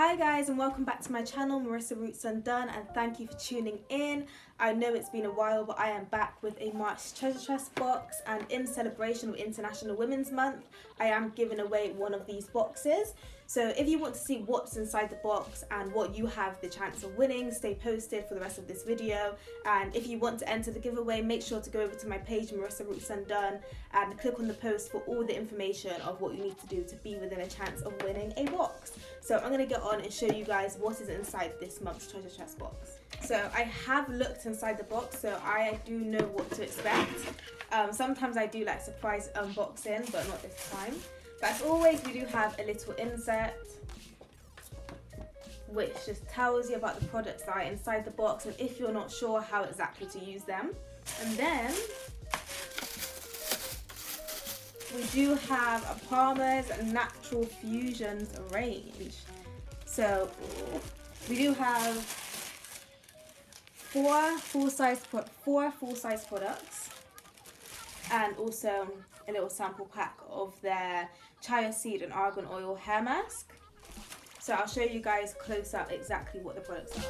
Hi guys, and welcome back to my channel, Marissa Roots Undone, and thank you for tuning in. I know it's been a while, but I am back with a March Treasure Tress box, and in celebration of International Women's Month, I am giving away one of these boxes. So if you want to see what's inside the box and what you have the chance of winning, stay posted for the rest of this video. And if you want to enter the giveaway, make sure to go over to my page, Marissa Roots Undone, and click on the post for all the information of what you need to do to be within a chance of winning a box. So I'm going to get on and show you guys what is inside this month's Treasure Tress box. So I have looked inside the box, so I do know what to expect. Sometimes I do like surprise unboxing, but not this time. But as always, we do have a little insert which just tells you about the products that are inside the box and if you're not sure how exactly to use them. And then we do have a Palmer's Natural Fusions range. So we do have four full-size products and also a little sample pack of their chia seed and argan oil hair mask. So I'll show you guys close up exactly what the products are.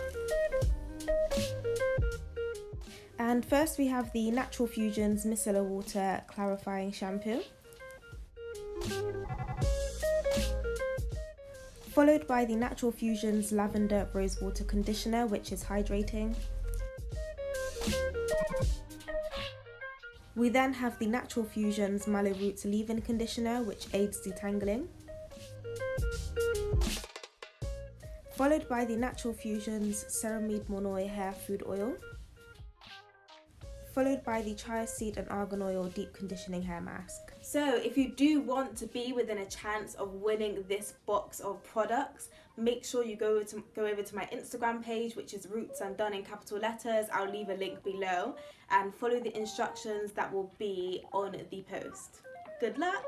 And first we have the Natural Fusions Micellar Water Clarifying Shampoo, followed by the Natural Fusions Lavender Rose Water Conditioner, which is hydrating. We then have the Natural Fusions Mallow Roots Leave-In Conditioner, which aids detangling, followed by the Natural Fusions Ceramide Monoi Hair Food Oil, followed by the Chia Seed and Argan Oil Deep Conditioning Hair Mask. So if you do want to be within a chance of winning this box of products, make sure you go over to my Instagram page, which is Roots Undone in capital letters. I'll leave a link below, and follow the instructions that will be on the post. Good luck!